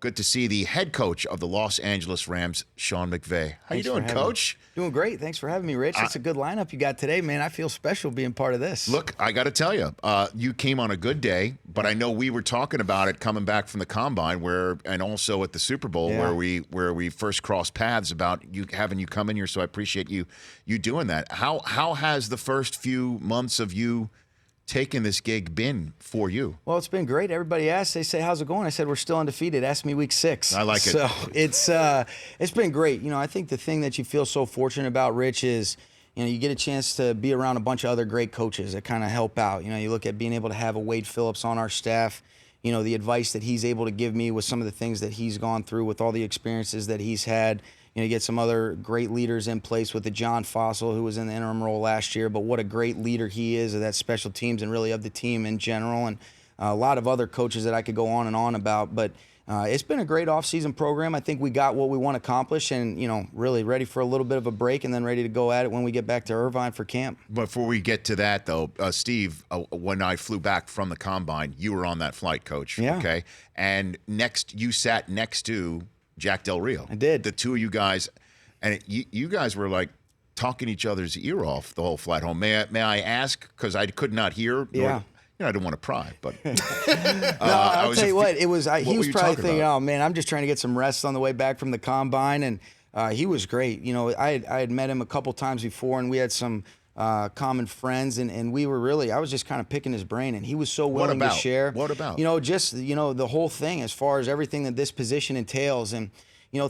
Good to see the head coach of the Los Angeles Rams, Sean McVay. How you doing, Coach? Doing great. Thanks for having me, Rich. It's a good lineup you got today, man. I feel special being part of this. Look, I got to tell you, you came on a good day, but I know we were talking about it coming back from the Combine, and also at the Super Bowl, where we first crossed paths about having you come in here. So I appreciate you doing that. How has the first few months of you taking this gig been for you? Well, it's been great. Everybody asks, they say, how's it going? I said, we're still undefeated. Ask me week 6. I like it. So it's been great. I think the thing that you feel so fortunate about, Rich, is you get a chance to be around a bunch of other great coaches that kind of help out. You look at being able to have a Wade Phillips on our staff, the advice that he's able to give me with some of the things that he's gone through with all the experiences that he's had. You get some other great leaders in place with the John Fossil, who was in the interim role last year, but what a great leader he is of that special teams and really of the team in general, and a lot of other coaches that I could go on and on about. But it's been a great off-season program. I think we got what we want to accomplish and, really ready for a little bit of a break and then ready to go at it when we get back to Irvine for camp. Before we get to that, though, Steve, when I flew back from the Combine, you were on that flight, Coach. Yeah. Okay? And you sat next to Jack Del Rio. I did. The two of you guys, and you guys were like talking each other's ear off the whole flight home. May I ask, because I could not hear? Yeah. I didn't want to pry, but I'll tell you what. He was probably thinking, "Oh man, I'm just trying to get some rest on the way back from the Combine," and he was great. I had met him a couple times before, and we had some common friends, and we were really, I was just kind of picking his brain, and he was so willing to share. What about? Just the whole thing as far as everything that this position entails, and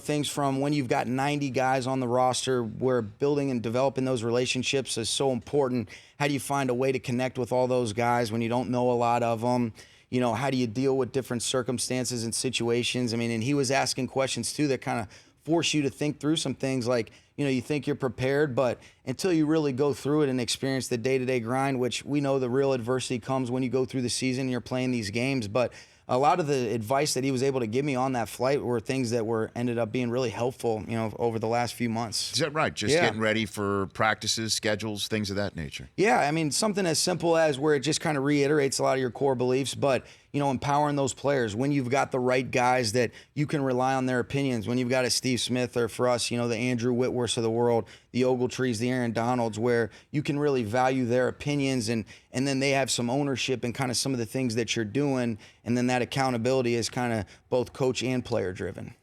things from when you've got 90 guys on the roster, where building and developing those relationships is so important. How do you find a way to connect with all those guys when you don't know a lot of them? How do you deal with different circumstances and situations? And he was asking questions too that kind of force you to think through some things like, you think you're prepared, but until you really go through it and experience the day-to-day grind, which we know the real adversity comes when you go through the season and you're playing these games. But a lot of the advice that he was able to give me on that flight were things that ended up being really helpful, over the last few months. Is that right? Just getting ready for practices, schedules, things of that nature. Yeah, something as simple as where it just kind of reiterates a lot of your core beliefs, but empowering those players when you've got the right guys that you can rely on their opinions. When you've got a Steve Smith, or for us, the Andrew Whitworths of the world, the Ogletrees, the Aaron Donalds, where you can really value their opinions, and then they have some ownership in kind of some of the things that you're doing, and then that accountability is kind of both coach and player driven.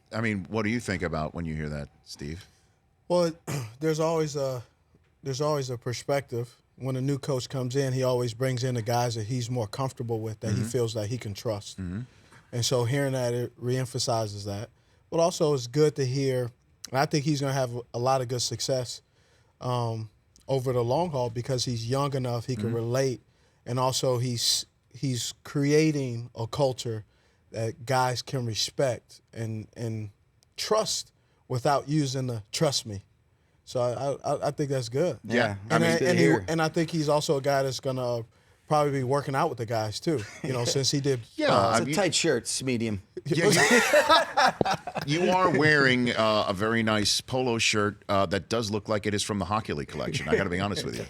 What do you think about when you hear that, Steve? Well, there's always a perspective. When a new coach comes in, he always brings in the guys that he's more comfortable with, that he feels that he can trust. And so hearing that, it reemphasizes that. But also it's good to hear, and I think he's going to have a lot of good success over the long haul because he's young enough, he can relate, and also he's creating a culture that guys can respect and trust without using the trust me. So I think that's good. Yeah. And I think he's also a guy that's going to probably be working out with the guys too, since he did. Yeah, it's a tight shirt, it's medium. You are wearing a very nice polo shirt that does look like it is from the Hockey League collection. I got to be honest with you.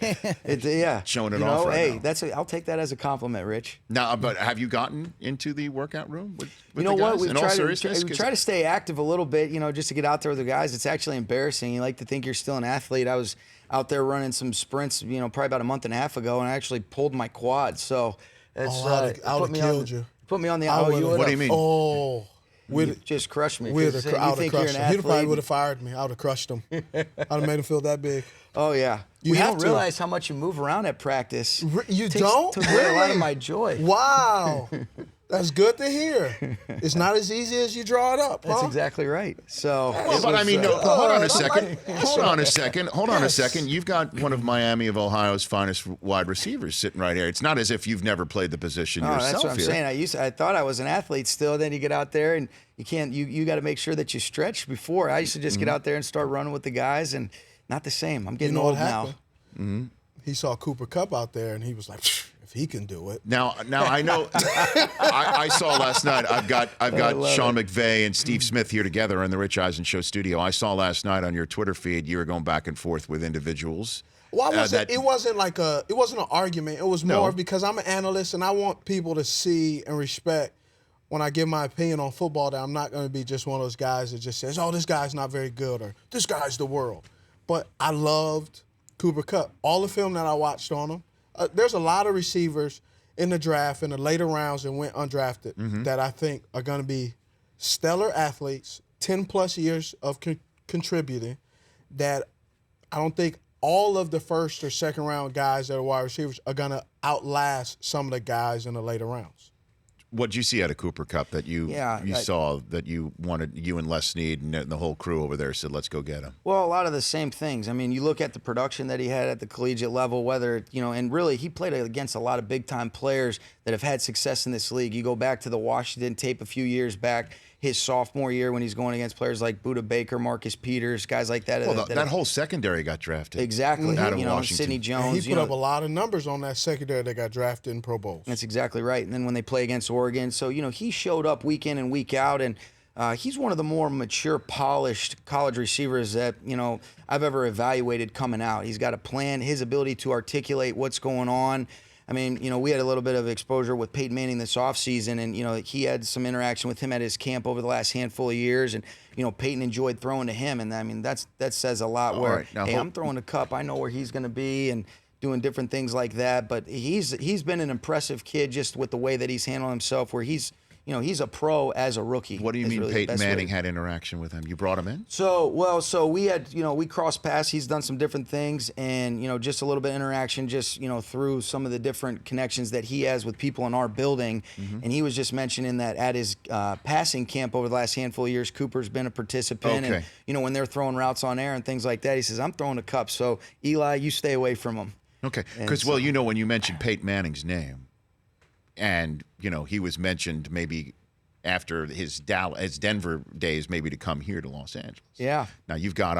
Showing it off right now. I'll take that as a compliment, Rich. Now, but have you gotten into the workout room with the guys? What? We try to stay active a little bit, just to get out there with the guys. It's actually embarrassing. You like to think you're still an athlete. I was out there running some sprints, probably about a month and a half ago, and I actually pulled my quad. So that's I would have killed you. Put me on the. What do you mean? Oh. You just crushed me. I would have crushed him. He probably would have fired me. I would have crushed him. I'd have made him feel that big. Oh, yeah. You don't realize how much you move around at practice. You don't? Took away a lot of my joy. Wow. That's good to hear. It's not as easy as you draw it up, huh? That's exactly right. So, hold on a second. Hold on a second. You've got one of Miami of Ohio's finest wide receivers sitting right here. It's not as if you've never played the position yourself. That's what I'm saying. I thought I was an athlete still. Then you get out there and you can't. You got to make sure that you stretch before. I used to just get out there and start running with the guys, and not the same. I'm getting old now. He saw Cooper Kupp out there, and he was like, if he can do it. Now I know. I saw last night. I've got Sean McVay and Steve Smith here together in the Rich Eisen Show studio. I saw last night on your Twitter feed you were going back and forth with individuals. Well, it wasn't an argument. It was more because I'm an analyst and I want people to see and respect when I give my opinion on football, that I'm not going to be just one of those guys that just says, oh, this guy's not very good or this guy's the world. But I loved Cooper Kupp. All the film that I watched on him, there's a lot of receivers in the draft in the later rounds and went undrafted that I think are going to be stellar athletes, 10-plus years of contributing, that I don't think all of the first or second round guys that are wide receivers are going to outlast some of the guys in the later rounds. What did you see out of Cooper Kupp that you saw that you wanted, you and Les Snead and the whole crew over there said, let's go get him? Well, a lot of the same things. I mean, you look at the production that he had at the collegiate level, whether, and really he played against a lot of big-time players that have had success in this league. You go back to the Washington tape a few years back, his sophomore year when he's going against players like Budda Baker, Marcus Peters, guys like that. Well, that whole secondary got drafted. Exactly. Out of Washington. Sidney Jones. And he put up a lot of numbers on that secondary that got drafted in Pro Bowls. That's exactly right. And then when they play against Oregon, so, he showed up week in and week out, and he's one of the more mature, polished college receivers that, I've ever evaluated coming out. He's got a plan, his ability to articulate what's going on. I mean, we had a little bit of exposure with Peyton Manning this offseason, and, he had some interaction with him at his camp over the last handful of years, and, Peyton enjoyed throwing to him, and, I mean, that says a lot where, now, hey, I'm throwing to Kupp, I know where he's going to be, and doing different things like that, but he's been an impressive kid just with the way that he's handled himself, where he's a pro as a rookie. What do you mean really Peyton Manning had interaction with him? You brought him in? So we had, we crossed paths. He's done some different things, and, just a little bit of interaction just, through some of the different connections that he has with people in our building. And he was just mentioning that at his passing camp over the last handful of years, Cooper's been a participant. Okay. And, when they're throwing routes on air and things like that, he says, I'm throwing a Kupp. So, Eli, you stay away from him. Okay. Because, when you mentioned Peyton Manning's name, and, he was mentioned maybe after his Denver days, maybe to come here to Los Angeles. Yeah. Now you've got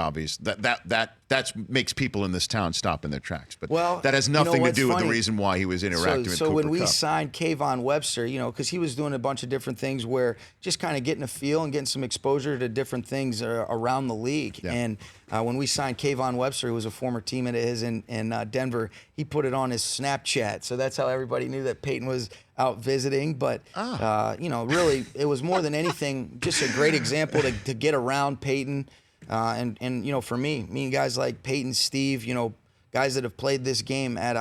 that makes people in this town stop in their tracks. But well, that has nothing to do with the reason why he was interacting with Cooper So when we Kupp. signed Kayvon Webster, because he was doing a bunch of different things where just kind of getting a feel and getting some exposure to different things around the league. Yeah. And when we signed Kayvon Webster, who was a former teammate of his in Denver, he put it on his Snapchat. So that's how everybody knew that Peyton was out visiting. But, really, it was more than anything just a great example to get around Peyton. And for me and guys like Peyton, Steve, guys that have played this game at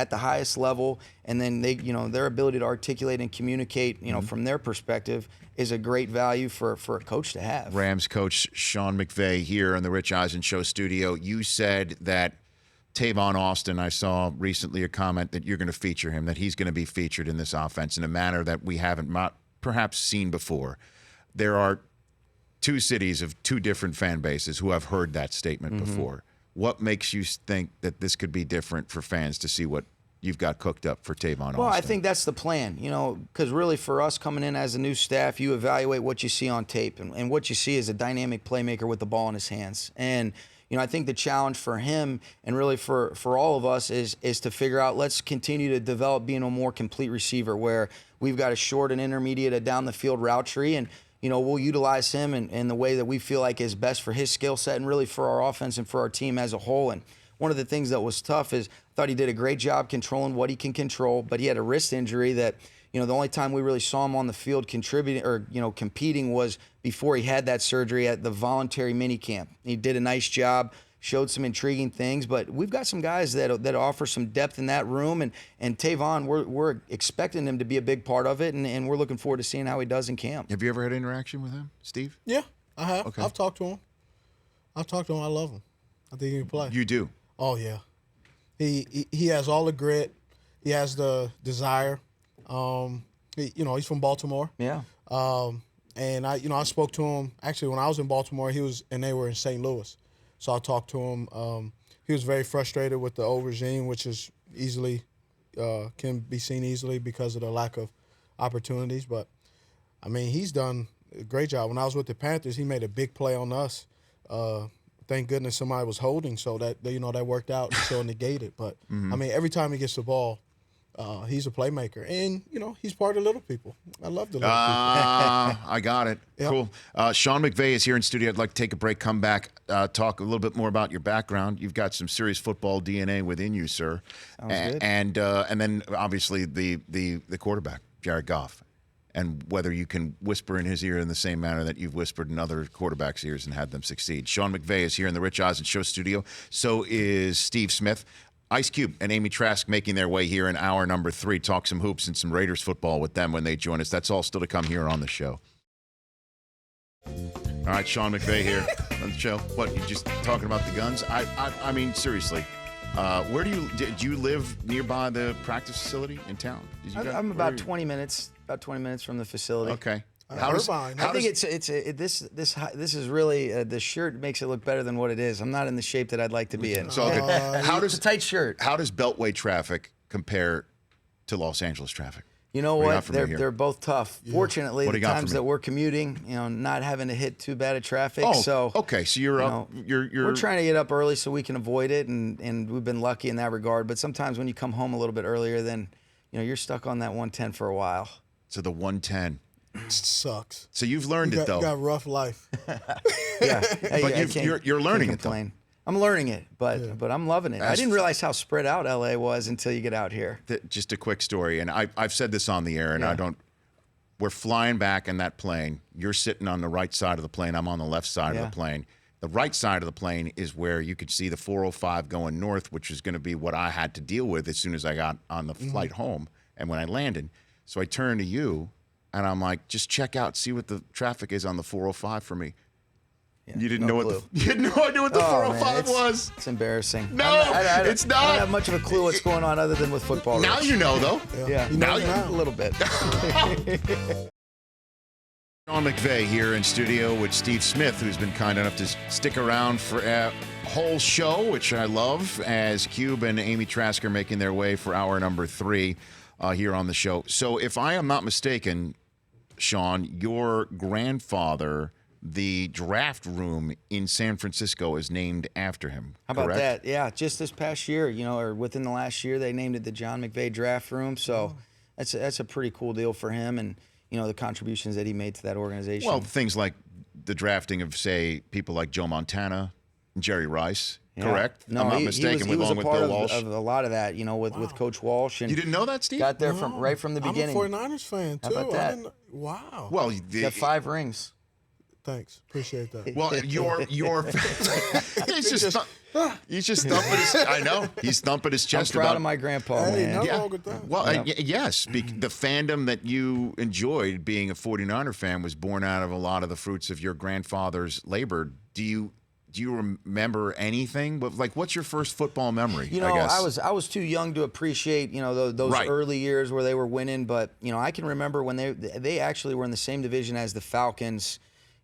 the highest level, and then they, their ability to articulate and communicate, from their perspective is a great value for a coach to have. Rams coach Sean McVay here in the Rich Eisen Show studio. You said that Tavon Austin, I saw recently a comment that you're going to feature him, that he's going to be featured in this offense in a manner that we haven't perhaps seen before. There are two cities of two different fan bases who have heard that statement before. What makes you think that this could be different for fans to see what you've got cooked up for Tavon Austin? Well, I think that's the plan, because really for us coming in as a new staff, you evaluate what you see on tape, and what you see is a dynamic playmaker with the ball in his hands. And I think the challenge for him and really for all of us is to figure out, let's continue to develop being a more complete receiver where we've got a short and intermediate, a down the field route tree, and we'll utilize him in the way that we feel like is best for his skill set and really for our offense and for our team as a whole. And one of the things that was tough is I thought he did a great job controlling what he can control, but he had a wrist injury that, the only time we really saw him on the field contributing or, competing was before he had that surgery at the voluntary minicamp. He did a nice job, showed some intriguing things, but we've got some guys that offer some depth in that room, and Tavon, we're expecting him to be a big part of it, and we're looking forward to seeing how he does in camp. Have you ever had interaction with him, Steve? Yeah, I have. Okay. I've talked to him. I love him. I think he can play. You do? Oh, yeah. He has all the grit. He has the desire. He's from Baltimore. Yeah. And I spoke to him actually when I was in Baltimore. They were in St. Louis. So I talked to him. He was very frustrated with the old regime, which is can be seen easily because of the lack of opportunities. But, I mean, he's done a great job. When I was with the Panthers, he made a big play on us. Thank goodness somebody was holding, so that worked out and so negated. But, I mean, every time he gets the ball, he's a playmaker. And, he's part of little people. I love the little people. I got it. Yep. Cool. Sean McVay is here in studio. I'd like to take a break, come back, talk a little bit more about your background. You've got some serious football DNA within you, sir. Sounds good. And then, obviously, the quarterback, Jared Goff. and whether you can whisper in his ear in the same manner that you've whispered in other quarterbacks' ears and had them succeed. Sean McVay is here in the Rich Eisen Show studio. So is Steve Smith. Ice Cube and Amy Trask making their way here in hour number 3. Talk some hoops and some Raiders football with them when they join us. That's all still to come here on the show. All right, Sean McVay here on the show. What, you just talking about the guns? I mean, seriously. Where do you live nearby the practice facility in town? I'm about 20 minutes from the facility. Okay. This is really the shirt makes it look better than what it is. I'm not in the shape that I'd like to be in. So it's a tight shirt. How does Beltway traffic compare to Los Angeles traffic? You know what? They're both tough. Yeah. Fortunately, the times that we're commuting, not having to hit too bad of traffic. Oh, so okay. So you're up. We're trying to get up early so we can avoid it, and we've been lucky in that regard. But sometimes when you come home a little bit earlier, then you're stuck on that 110 for a while. So the 110 sucks. So you've learned it though. You got a rough life. Yeah, but you're learning it though. I'm learning it, but I'm loving it. I didn't realize how spread out LA was until you get out here. Just a quick story, and I've said this on the air, and we're flying back in that plane. You're sitting on the right side of the plane. I'm on the left side of the plane. The right side of the plane is where you could see the 405 going north, which is going to be what I had to deal with as soon as I got on the flight home and when I landed. So I turned to you, and I'm like, just check out, see what the traffic is on the 405 for me. Yeah, you didn't know what you had no idea what the 405 was. It's embarrassing. No, it's not. I don't have much of a clue what's going on other than with football. Now you know, though. Yeah. Now you know a little bit. Sean McVay here in studio with Steve Smith, who's been kind enough to stick around for a whole show, which I love, as Cube and Amy Trask are making their way for hour number 3 here on the show. So if I am not mistaken, Sean, your grandfather, the draft room in San Francisco, is named after him. How about that? Yeah, just this past year, or within the last year, they named it the John McVay Draft Room. So that's a pretty cool deal for him, and the contributions that he made to that organization. Well, things like the drafting of, say, people like Joe Montana, and Jerry Rice. Yeah. Correct? No, I'm not mistaken. He was a part Bill Walsh. Of a lot of that, with Coach Walsh. And you didn't know that, Steve? Got there right from the beginning. I'm a 49ers fan, too. How about that? Wow. Well, he got 5 rings. Thanks. Appreciate that. Well, he's just thumping his. I know he's thumping his chest. I'm proud of my grandpa, man. Wrong with that. Well, yes, the fandom that you enjoyed being a 49er fan was born out of a lot of the fruits of your grandfather's labor. Do you remember anything? Like, what's your first football memory? I guess I was too young to appreciate those early years where they were winning, but I can remember when they actually were in the same division as the Falcons.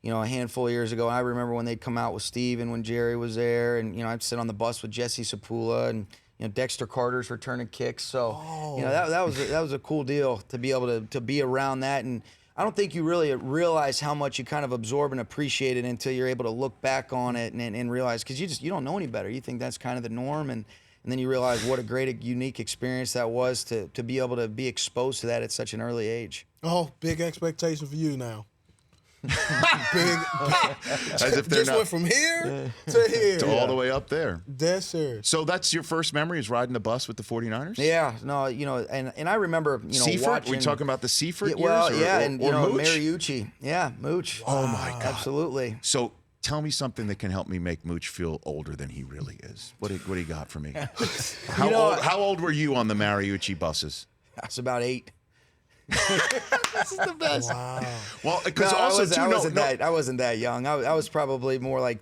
A handful of years ago. I remember when they'd come out with Steve and when Jerry was there, and I'd sit on the bus with Jesse Sapula and Dexter Carter's returning kicks. So that was a cool deal to be able to be around that. And I don't think you really realize how much you kind of absorb and appreciate it until you're able to look back on it and realize, because you don't know any better. You think that's kind of the norm, and then you realize what a great, unique experience that was to be able to be exposed to that at such an early age. Oh, big expectation for you now. Big, as if they're went from here to here, to all the way up there. Dead serious. So that's your first memory, is riding the bus with the 49ers? Yeah, no, and I remember, Seifert? watching. We talking about the Seifert years? Well, yeah, and Mooch? Mariucci. Yeah, Mooch. Wow. Oh my God, absolutely. So tell me something that can help me make Mooch feel older than he really is. What do you got for me? How old were you on the Mariucci buses? I was about 8. This is the best. Wow. Well, because I wasn't that young. I was probably more like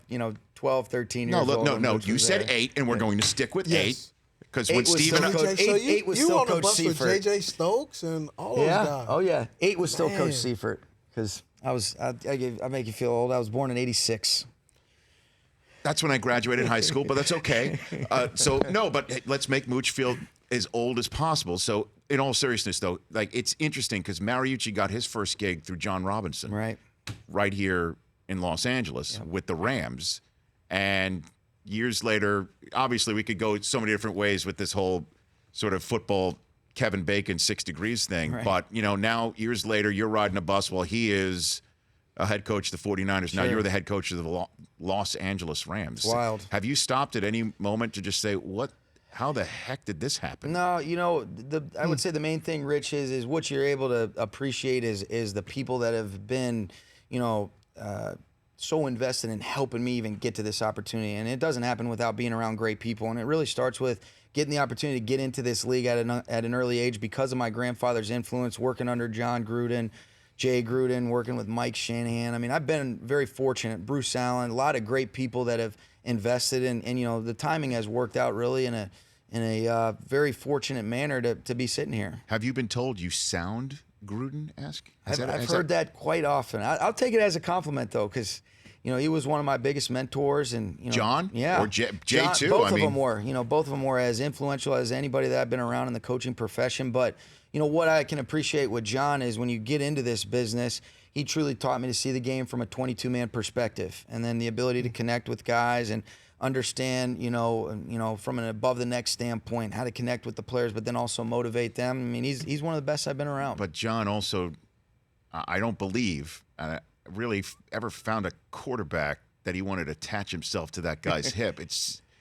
12, 13 years old. No. You said 8, and we're going to stick with 8. Because when Steve and eight was still Coach Seifert. You on the bus with J.J. Stokes and all those guys. Oh yeah. 8 was still Coach Seifert. Because I make you feel old. I was born in '86. That's when I graduated high school, but that's okay. But let's make Mooch feel as old as possible. So, in all seriousness, though, it's interesting because Mariucci got his first gig through John Robinson, right here in Los Angeles with the Rams, and years later, obviously, we could go so many different ways with this whole sort of football Kevin Bacon 6 degrees thing. Right. But now years later, you're riding a bus while he is a head coach of the 49ers. Sure. Now you're the head coach of the Los Angeles Rams. It's wild. Have you stopped at any moment to just say, what How the heck did this happen? No, I would say the main thing, Rich, is what you're able to appreciate is the people that have been, so invested in helping me even get to this opportunity. And it doesn't happen without being around great people. And it really starts with getting the opportunity to get into this league at an early age because of my grandfather's influence, working under John Gruden, Jay Gruden, working with Mike Shanahan. I mean, I've been very fortunate. Bruce Allen, a lot of great people that have invested in, and the timing has worked out really in a very fortunate manner to be sitting here. Have you been told you sound Gruden-esque? I've heard that quite often. I'll take it as a compliment though, because he was one of my biggest mentors, and John, yeah, or Jay John, too. Both of them were, both of them were as influential as anybody that I've been around in the coaching profession. But what I can appreciate with John is when you get into this business, he truly taught me to see the game from a 22-man perspective, and then the ability to connect with guys and understand, from an above the neck standpoint, how to connect with the players, but then also motivate them. I mean, he's one of the best I've been around. But John also, I don't believe, really ever found a quarterback that he wanted to attach himself to that guy's hip.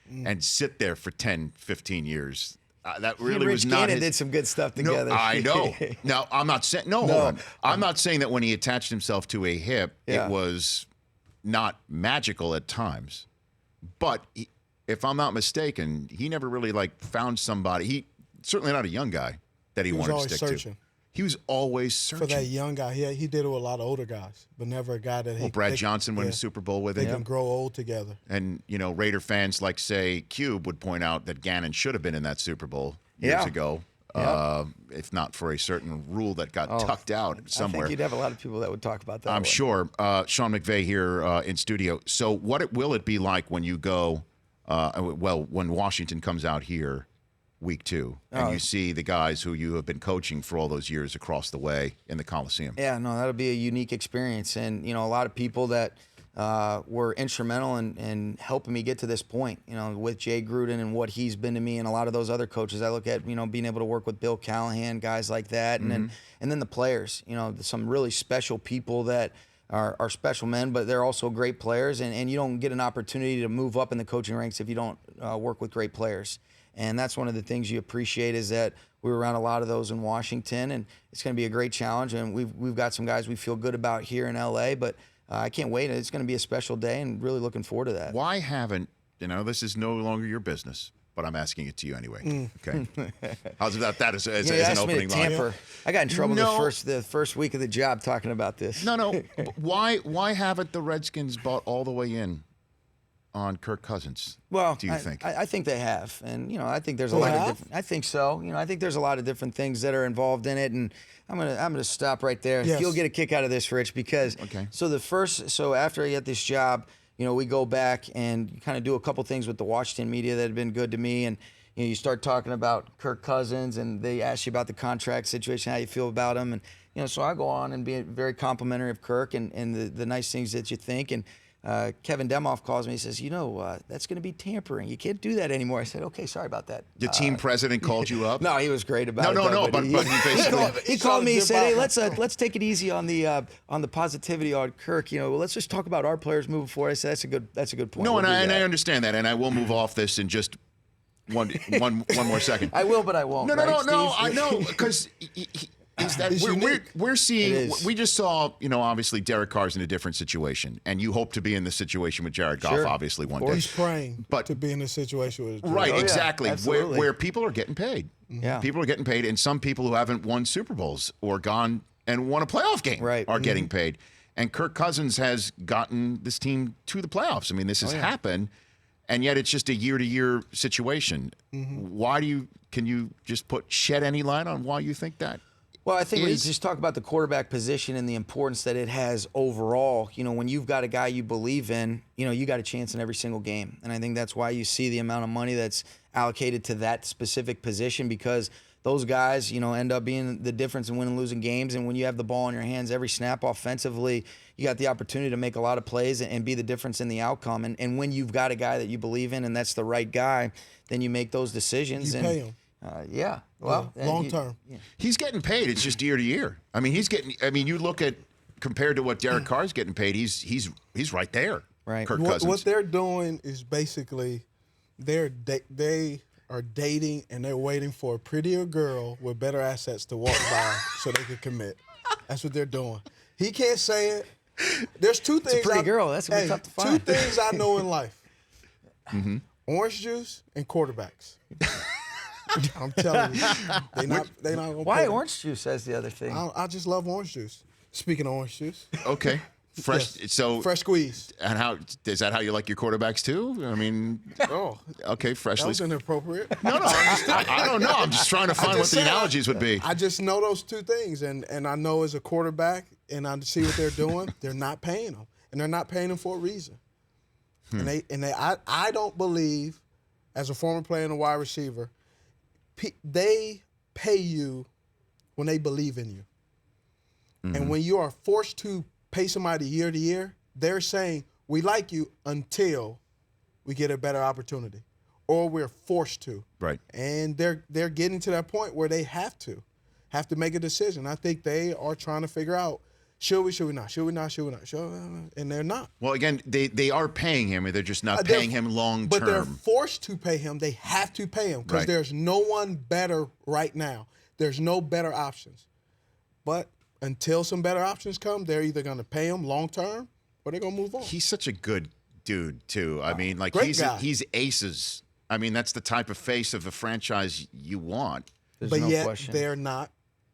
And sit there for 10, 15 years. That really was not. Rich did some good stuff together. No, I know. Now I'm not saying hold on. I'm not saying that when he attached himself to a hip, it was not magical at times. But if I'm not mistaken, he never really found somebody. He certainly not a young guy that he wanted to stick searching. to. He was always searching for that young guy. He did it with a lot of older guys, but never a guy that Brad Johnson won the Super Bowl with him. They can grow old together. And Raider fans like say Cube would point out that Gannon should have been in that Super Bowl years ago, if not for a certain rule that got tucked out somewhere. I think you'd have a lot of people that would talk about that. I'm sure. Sean McVay here in studio. So will it be like when you go, when Washington comes out here week 2 and you see the guys who you have been coaching for all those years across the way in the Coliseum? Yeah, no, that'll be a unique experience. And, a lot of people that were instrumental in helping me get to this point, with Jay Gruden and what he's been to me and a lot of those other coaches. I look at, being able to work with Bill Callahan, guys like that. And then the players, some really special people that are special men, but they're also great players. And you don't get an opportunity to move up in the coaching ranks if you don't work with great players. And that's one of the things you appreciate is that we were around a lot of those in Washington, and it's going to be a great challenge. And we've got some guys we feel good about here in LA, but I can't wait. It's going to be a special day, and really looking forward to that. Why haven't this is no longer your business, but I'm asking it to you anyway. Okay. How's about that as an opening line? Yeah. I got in trouble the first week of the job talking about this. No. Why haven't the Redskins bought all the way in on Kirk Cousins? Well, do you think? I think they have, and I think there's a lot of different. I think so. I think there's a lot of different things that are involved in it, and I'm gonna stop right there. Yes. You'll get a kick out of this, Rich, because so after I get this job, we go back and kind of do a couple things with the Washington media that have been good to me, and you start talking about Kirk Cousins, and they ask you about the contract situation, how you feel about him, and so I go on and be very complimentary of Kirk and the nice things that you think, and Kevin Demoff calls me. He says, that's going to be tampering. You can't do that anymore. I said, okay, sorry about that. The team president called you up? No, he was great about it. No, but he basically he called me and said, hey, let's take it easy on the positivity on Kirk. Let's just talk about our players moving forward. I said, that's a good point. No, and I understand that, and I will move off this in just one more second. I will, but I won't. No, I know, because is that we're seeing. We just saw, obviously Derek Carr's in a different situation, and you hope to be in the situation with Jared Goff, obviously one day. He's praying to be in a situation with Jared. Exactly, where people are getting paid. Yeah, people are getting paid, and some people who haven't won Super Bowls or gone and won a playoff game are getting paid. And Kirk Cousins has gotten this team to the playoffs. I mean, this has happened, and yet it's just a year-to-year situation. Why can you just shed any light on why you think that? Well, I think when you just talk about the quarterback position and the importance that it has overall, when you've got a guy you believe in, you got a chance in every single game. And I think that's why you see the amount of money that's allocated to that specific position, because those guys, end up being the difference in winning and losing games. And when you have the ball in your hands every snap offensively, you got the opportunity to make a lot of plays and be the difference in the outcome. And when you've got a guy that you believe in and that's the right guy, then you make those decisions. You pay him. Well, long term. He's getting paid. It's just year to year. I mean, you look at compared to what Derek Carr's getting paid, he's right there. Right. Kirk Cousins. What they're doing is basically they are dating and they're waiting for a prettier girl with better assets to walk by so they can commit. That's what they're doing. He can't say it. There's two things. It's a pretty girl. That's gonna be tough to find. Two things I know in life: orange juice and quarterbacks. I'm telling you, they not gonna. Why orange juice? Says the other thing. I just love orange juice. Speaking of orange juice. Okay. Fresh. Yes. So fresh squeeze. And how is that? How you like your quarterbacks too? I mean, okay, freshly. That was inappropriate. No, I don't know. I'm just trying to find what the analogies would be. I just know those two things, and I know as a quarterback, and I see what they're doing. They're not paying them, and they're not paying them for a reason. I don't believe, as a former player and a wide receiver, they pay you when they believe in you, and when you are forced to pay somebody year to year, they're saying, we like you until we get a better opportunity, or we're forced to. Right. And they're getting to that point where they have to make a decision. I think they are trying to figure out, should we not, and they're not. Well, again, they are paying him, and they're just not paying him long term. But they're forced to pay him. They have to pay him because there's no one better right now. There's no better options. But until some better options come, they're either going to pay him long term or they're going to move on. He's such a good dude, too. I mean, like he's aces. I mean, that's the type of face of a franchise you want. There's no yet question. They're not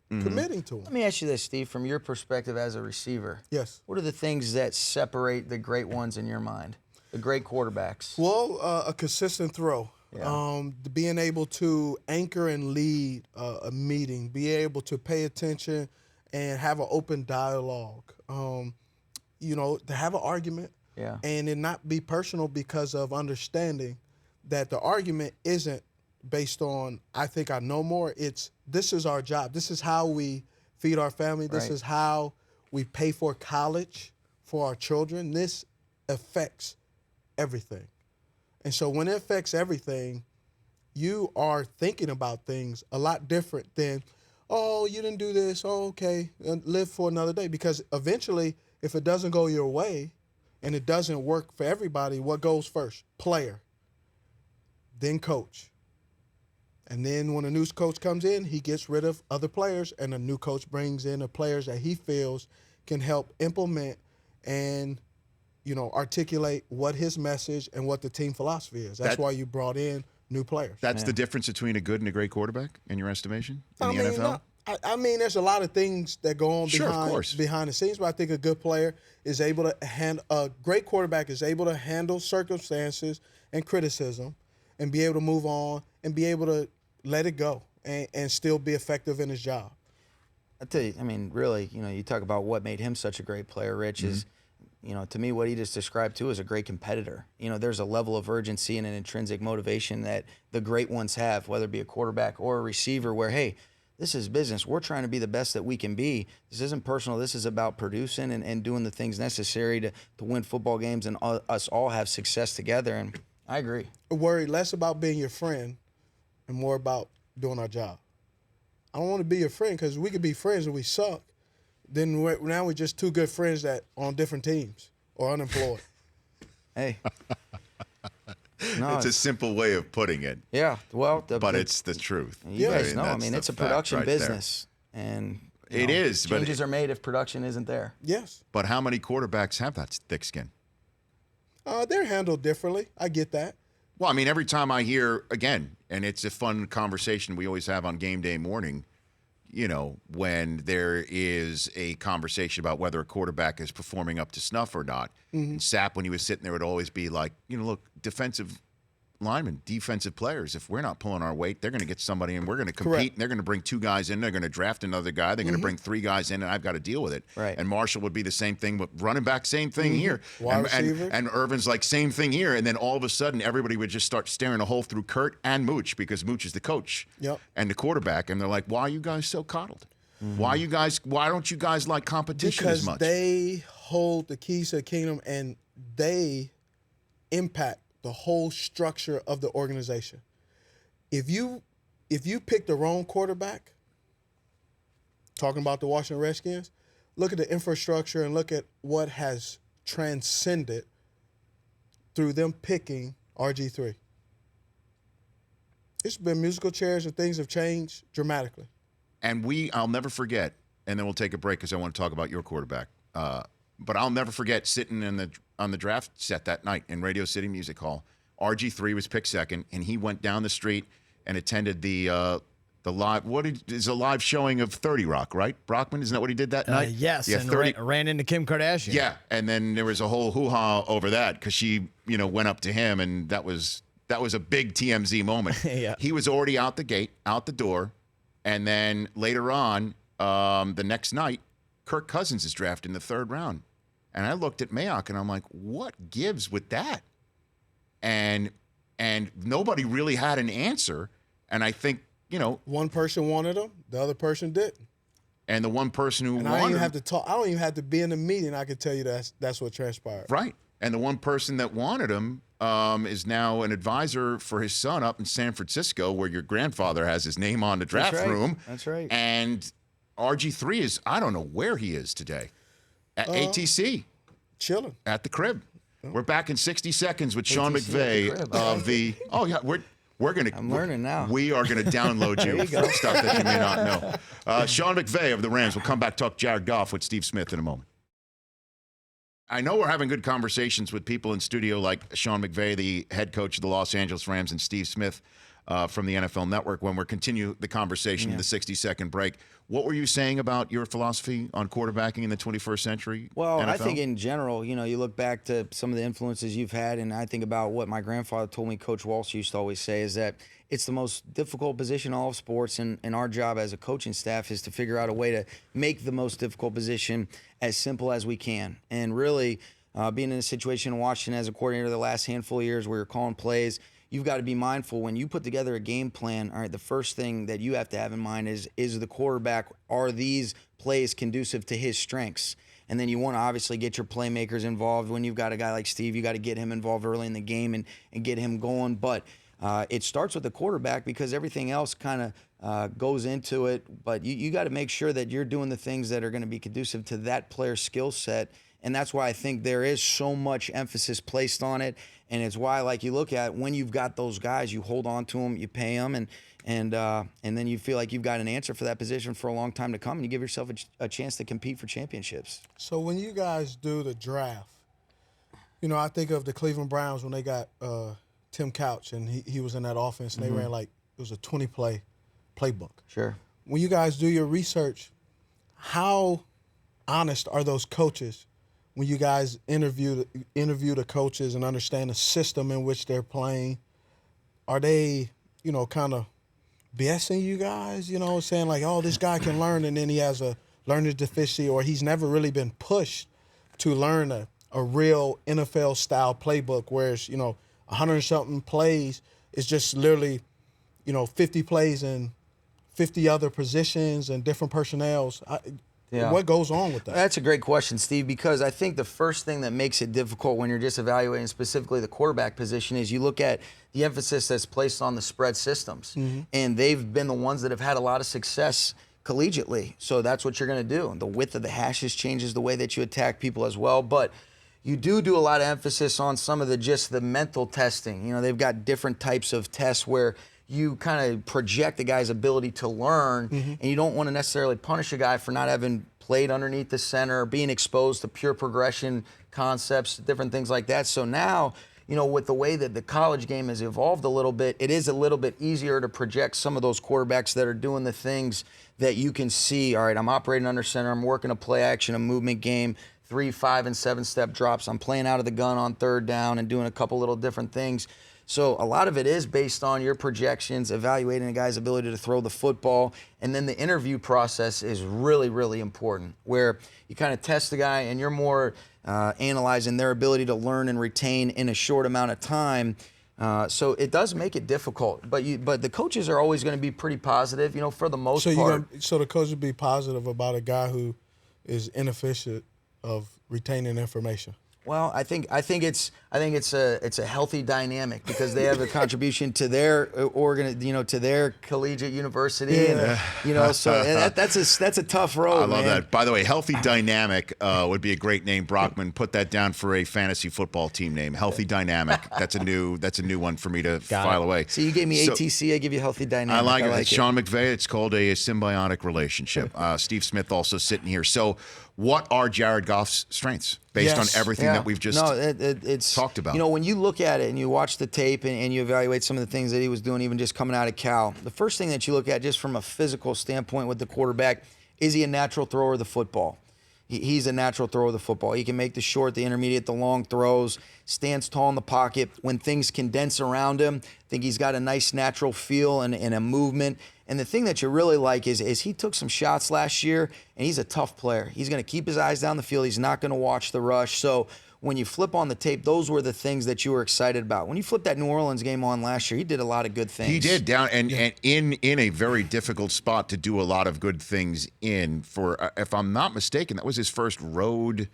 committing to him. Let me ask you this, Steve, from your perspective as a receiver. Yes. What are the things that separate the great ones in your mind, the great quarterbacks? Well, a consistent throw. Yeah. Being able to anchor and lead a meeting, be able to pay attention and have an open dialogue, to have an argument, and it not be personal because of understanding that the argument isn't based on, I think I know more. It's, this is our job. This is how we feed our family. This is how we pay for college for our children. This affects everything. And so when it affects everything, you are thinking about things a lot different than, oh, you didn't do this, oh, okay, and live for another day. Because eventually, if it doesn't go your way and it doesn't work for everybody, what goes first? Player, then coach. And then when a new coach comes in, he gets rid of other players, and a new coach brings in the players that he feels can help implement and, articulate what his message and what the team philosophy is. That's why you brought in new players. That's the difference between a good and a great quarterback, in your estimation, in the NFL? I mean, there's a lot of things that go on behind the scenes, but I think a good player is able to handle, a great quarterback is able to handle circumstances and criticism and be able to move on and be able to let it go and still be effective in his job. I tell you, I mean, really, you talk about what made him such a great player, Rich, is, to me, what he just described, too, is a great competitor. There's a level of urgency and an intrinsic motivation that the great ones have, whether it be a quarterback or a receiver, where, hey, this is business. We're trying to be the best that we can be. This isn't personal. This is about producing and doing the things necessary to win football games and us all have success together. And I agree. Worry less about being your friend and more about doing our job. I don't want to be your friend because we could be friends and we suck. Then now we're just two good friends that are on different teams or unemployed. Hey. No, it's a simple way of putting it. Yeah, well, but it's the truth. You guys know. I mean, it's a production business, and it is. Changes are made if production isn't there. Yes. But how many quarterbacks have that thick skin? They're handled differently. I get that. Well, I mean, every time I hear, again, and it's a fun conversation we always have on game day morning, when there is a conversation about whether a quarterback is performing up to snuff or not. And Sapp, when he was sitting there, would always be like, look, defensive linemen, defensive players, if we're not pulling our weight, they're going to get somebody and we're going to compete. Correct. And they're going to bring two guys in. They're going to draft another guy. They're going to bring three guys in, and I've got to deal with it. Right. And Marshall would be the same thing, but running back, same thing here. Wide receiver. And Irvin's like, same thing here. And then all of a sudden, everybody would just start staring a hole through Kurt and Mooch, because Mooch is the coach and the quarterback. And they're like, why are you guys so coddled? Why don't you guys like competition as much? Because they hold the keys to the kingdom and they impact the whole structure of the organization. If you pick the wrong quarterback, talking about the Washington Redskins, look at the infrastructure and look at what has transcended through them picking RG3. It's been musical chairs and things have changed dramatically. And I'll never forget, and then we'll take a break because I want to talk about your quarterback. But I'll never forget sitting on the draft set that night in Radio City Music Hall. RG3 was picked second, and he went down the street and attended the live. Is a live showing of 30 Rock, right? Brockman, isn't that what he did that night? Yes, yeah, and 30, ran into Kim Kardashian. Yeah, and then there was a whole hoo-ha over that because she, went up to him, and that was a big TMZ moment. Yeah. He was already out the door, and then later on, the next night, Kirk Cousins is drafted in the 3rd round. And I looked at Mayock and I'm like, what gives with that? And nobody really had an answer. And I think, one person wanted him, the other person didn't. And the one person who wanted I don't even have to talk. I don't even have to be in the meeting. I can tell you that's what transpired. Right. And the one person that wanted him is now an advisor for his son up in San Francisco, where your grandfather has his name on the draft room. That's right. And RG3 is, I don't know where he is today. At ATC. Chilling. At the crib. We're back in 60 seconds with Sean ATC McVay of the. Oh, yeah. We're going to. I'm learning now. We are going to download you for stuff that you may not know. Sean McVay of the Rams. We'll come back, talk Jared Goff with Steve Smith in a moment. I know we're having good conversations with people in studio like Sean McVay, the head coach of the Los Angeles Rams, and Steve Smith from the NFL Network when we're continue the conversation in the 60-second break. What were you saying about your philosophy on quarterbacking in the 21st century? Well, NFL? I think in general, you look back to some of the influences you've had, and I think about what my grandfather told me, Coach Walsh used to always say, is that it's the most difficult position in all of sports, and our job as a coaching staff is to figure out a way to make the most difficult position as simple as we can. And really, being in a situation in Washington as a coordinator the last handful of years where you're calling plays, you've got to be mindful when you put together a game plan. All right, the first thing that you have to have in mind is the quarterback, are these plays conducive to his strengths? And then you want to obviously get your playmakers involved. When you've got a guy like Steve, you got to get him involved early in the game and get him going. But it starts with the quarterback because everything else kind of goes into it. But you got to make sure that you're doing the things that are going to be conducive to that player's skill set. And that's why I think there is so much emphasis placed on it. And it's why, like, you look at when you've got those guys, you hold on to them, you pay them, and then you feel like you've got an answer for that position for a long time to come, and you give yourself a chance to compete for championships. So when you guys do the draft, I think of the Cleveland Browns when they got Tim Couch, and he was in that offense, and they ran it was a 20-play playbook. Sure. When you guys do your research, how honest are those coaches when you guys interview the coaches and understand the system in which they're playing? Are they, kind of BSing you guys, saying like, oh, this guy can learn, and then he has a learning deficiency, or he's never really been pushed to learn a real NFL-style playbook, whereas, 100-something plays is just literally, 50 plays in 50 other positions and different personnels. What goes on with that? That's a great question, Steve, because I think the first thing that makes it difficult when you're just evaluating specifically the quarterback position is you look at the emphasis that's placed on the spread systems. And they've been the ones that have had a lot of success collegiately. So that's what you're going to do. The width of the hashes changes the way that you attack people as well. But you do a lot of emphasis on some of the mental testing. They've got different types of tests where you kind of project the guy's ability to learn, and you don't want to necessarily punish a guy for not having played underneath the center, being exposed to pure progression concepts, different things like that. So now, with the way that the college game has evolved a little bit, it is a little bit easier to project some of those quarterbacks that are doing the things that you can see. All right, I'm operating under center, I'm working a play action, a movement game, 3, 5, and 7-step drops. I'm playing out of the gun on 3rd down and doing a couple little different things. So a lot of it is based on your projections, evaluating a guy's ability to throw the football, and then the interview process is really, really important, where you kind of test the guy and you're more analyzing their ability to learn and retain in a short amount of time. So it does make it difficult, but the coaches are always going to be pretty positive, for the most part. So the coach would be positive about a guy who is inefficient of retaining information. Well, I think it's a healthy dynamic because they have a contribution to their to their collegiate university, and so that's a tough road. I love man. that. By the way, healthy dynamic would be a great name. Brockman, put that down for a fantasy football team name. Healthy dynamic. That's a new one for me to file away. So you gave me ATC, I give you healthy dynamic. I like it. It's Sean McVay. It's called a symbiotic relationship. Steve Smith also sitting here. So, what are Jared Goff's strengths based on everything that we've just it's talked about? When you look at it and you watch the tape and you evaluate some of the things that he was doing, even just coming out of Cal, the first thing that you look at just from a physical standpoint with the quarterback, is he a natural thrower of the football? He's a natural thrower of the football. He can make the short, the intermediate, the long throws, stands tall in the pocket. When things condense around him, I think he's got a nice natural feel and a movement. And the thing that you really like is he took some shots last year, and he's a tough player. He's going to keep his eyes down the field. He's not going to watch the rush. So when you flip on the tape, those were the things that you were excited about. When you flipped that New Orleans game on last year, he did a lot of good things. He did, and in a very difficult spot to do a lot of good things in. For if I'm not mistaken, that was his first road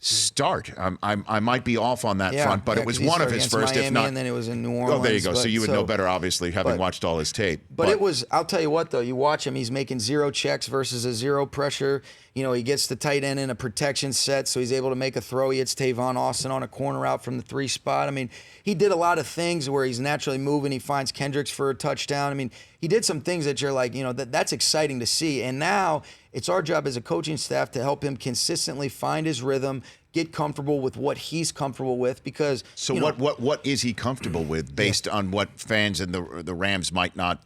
start. I might be off on that front, but it was one of his first, Miami, if not. And then it was in New Orleans. Oh, there you go. So you would know better, obviously, having watched all his tape. But it was. I'll tell you what, though. You watch him. He's making 0 checks versus a 0 pressure. He gets the tight end in a protection set, so he's able to make a throw. He hits Tavon Austin on a corner out from the 3 spot. I mean, he did a lot of things where he's naturally moving. He finds Kendricks for a touchdown. I mean, he did some things that you're like, that's exciting to see. And now it's our job as a coaching staff to help him consistently find his rhythm, get comfortable with what he's comfortable with, because what is he comfortable with based on what fans and the Rams might not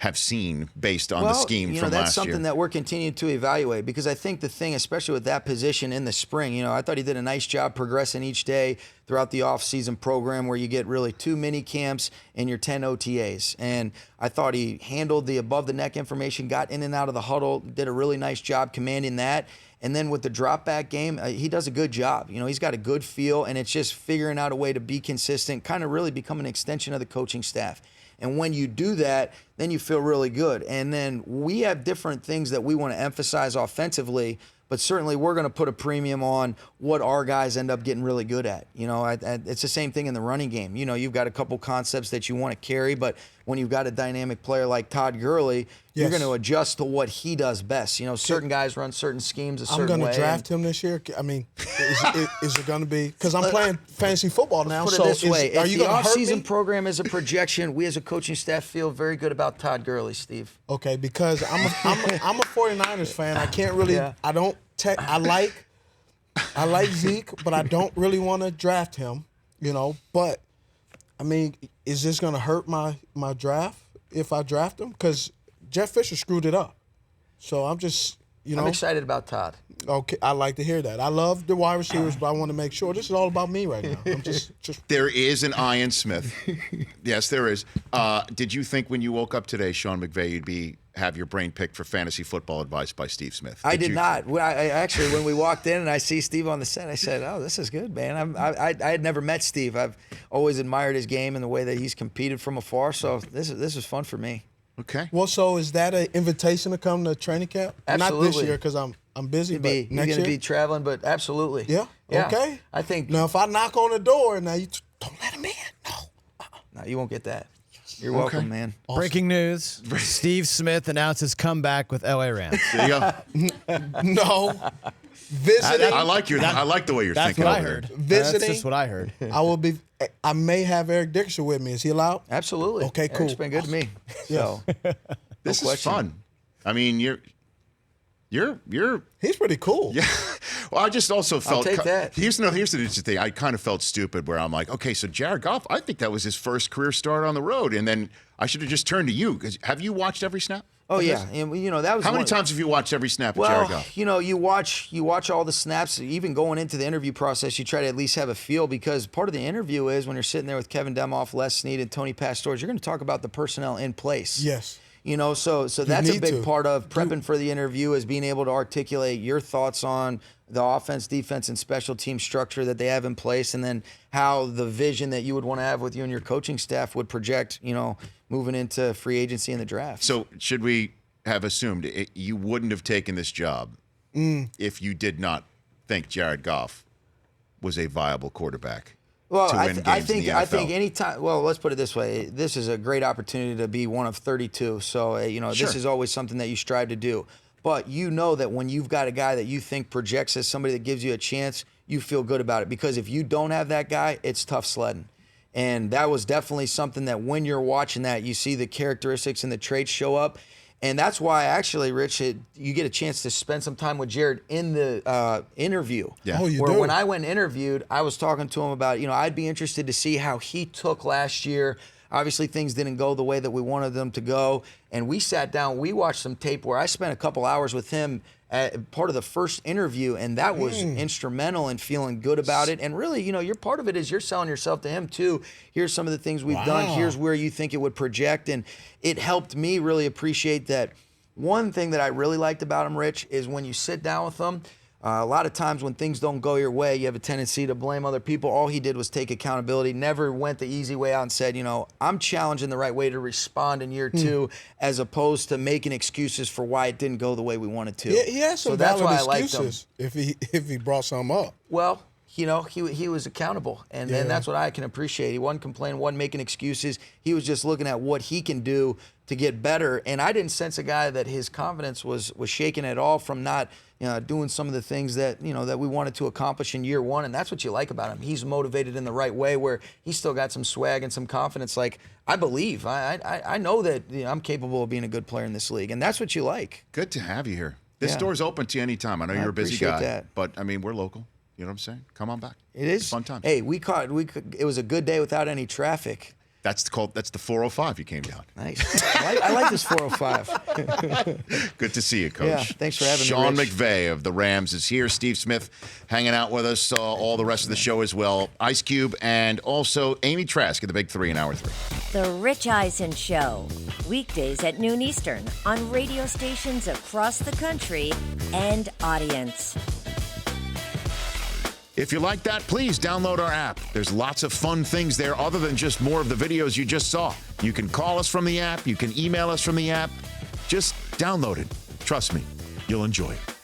have seen based on the scheme from last year? That's something that we're continuing to evaluate, because I think the thing, especially with that position in the spring, I thought he did a nice job progressing each day throughout the offseason program, where you get really 2 mini camps and your 10 OTAs. And I thought he handled the above the neck information, got in and out of the huddle, did a really nice job commanding that. And then with the drop back game, he does a good job. He's got a good feel, and it's just figuring out a way to be consistent, kind of really become an extension of the coaching staff. And when you do that, then you feel really good. And then we have different things that we want to emphasize offensively, but certainly we're going to put a premium on what our guys end up getting really good at. It's the same thing in the running game. You've got a couple concepts that you want to carry, but when you've got a dynamic player like Todd Gurley, you're going to adjust to what he does best. Certain guys run certain schemes a certain way. I'm going to draft him this year. I mean, is it going to be? Because I'm playing fantasy football now. Put it this way: are if you the going to hurt me? offseason program is a projection, we as a coaching staff feel very good about Todd Gurley, Steve. Okay, because I'm a 49ers fan. I can't really. I don't. I like Zeke, but I don't really want to draft him. But I mean, is this going to hurt my draft if I draft him? Because Jeff Fisher screwed it up. So I'm just, I'm excited about Todd. Okay, I like to hear that. I love the wide receivers, but I want to make sure this is all about me right now. I'm just. There is an Ian Smith. Yes, there is. Did you think when you woke up today, Sean McVay, you'd have your brain picked for fantasy football advice by Steve Smith? I did not. I actually, when we walked in and I see Steve on the set, I said, "Oh, this is good, man." I had never met Steve. I've always admired his game and the way that he's competed from afar. So this is fun for me. Okay. Well, so is that an invitation to come to training camp? Absolutely. Not this year because I'm busy, but you're next year? going to be traveling, but absolutely. Yeah? Okay. I think. Now, if I knock on the door, now you don't let him in. No. No, you won't get that. You're welcome, man. Awesome. Breaking news: Steve Smith announces comeback with LA Rams. There you go. No. Visiting. I like the way you're that's thinking. What I heard. Visiting. That's just what I heard. I may have Eric Dickerson with me. Is he allowed? Absolutely. Okay, cool. Eric's been good to me. So this is fun. I mean, you're He's pretty cool. Yeah. Well, I just also felt. I'll take that. Here's the interesting thing. I kind of felt stupid where I'm like, okay, so Jared Goff, I think that was his first career start on the road, and then I should have just turned to you, because have you watched every snap? Oh yeah, and that was. How many times have you watched every snap of Jared Goff? You watch all the snaps. Even going into the interview process, you try to at least have a feel, because part of the interview is when you're sitting there with Kevin Demoff, Les Snead, and Tony Pastores, you're going to talk about the personnel in place. Yes. So that's a big part of prepping for the interview, is being able to articulate your thoughts on the offense, defense, and special team structure that they have in place, and then how the vision that you would want to have with you and your coaching staff would project, moving into free agency and the draft. So should we have assumed you wouldn't have taken this job if you did not think Jared Goff was a viable quarterback. Well, to win games in the I NFL. think anytime. Well, let's put it this way: this is a great opportunity to be one of 32. So this is always something that you strive to do. But you know that when you've got a guy that you think projects as somebody that gives you a chance, you feel good about it. Because if you don't have that guy, it's tough sledding. And that was definitely something that when you're watching that, you see the characteristics and the traits show up. And that's why, actually, Rich, you get a chance to spend some time with Jared in the interview. Yeah. Oh, you where do? when I went and interviewed, I was talking to him about, I'd be interested to see how he took last year. Obviously, things didn't go the way that we wanted them to go. And we sat down, we watched some tape where I spent a couple hours with him at part of the first interview, and that was instrumental in feeling good about it. And really, you're part of it is you're selling yourself to him too. Here's some of the things we've done. Here's where you think it would project. And it helped me really appreciate that. One thing that I really liked about him, Rich, is when you sit down with him, a lot of times when things don't go your way, you have a tendency to blame other people. All he did was take accountability, never went the easy way out and said, I'm challenging the right way to respond in year 2, as opposed to making excuses for why it didn't go the way we wanted to. Yeah, he has some so that's valid why I liked him. excuses if he brought something up. Well, he was accountable, and that's what I can appreciate. He wasn't complaining, wasn't making excuses. He was just looking at what he can do to get better. And I didn't sense a guy that his confidence was shaken at all from not doing some of the things that that we wanted to accomplish in year 1. And that's what you like about him. He's motivated in the right way, where he's still got some swag and some confidence. Like, I believe, I know that I'm capable of being a good player in this league, and that's what you like. Good to have you here. This door's open to you anytime. I know you're a busy appreciate guy, that. but I mean, we're local. You know what I'm saying? Come on back. It is It's fun time. Hey, it was a good day without any traffic. That's the 405 you came down. Nice. I like this 405. Good to see you, Coach. Yeah, thanks for having me, Sean Rich. McVay of the Rams is here. Steve Smith hanging out with us all the rest of the show as well. Ice Cube and also Amy Trask at the Big 3 in Hour 3. The Rich Eisen Show. Weekdays at noon Eastern on radio stations across the country and audience. If you like that, please download our app. There's lots of fun things there other than just more of the videos you just saw. You can call us from the app. You can email us from the app. Just download it. Trust me, you'll enjoy it.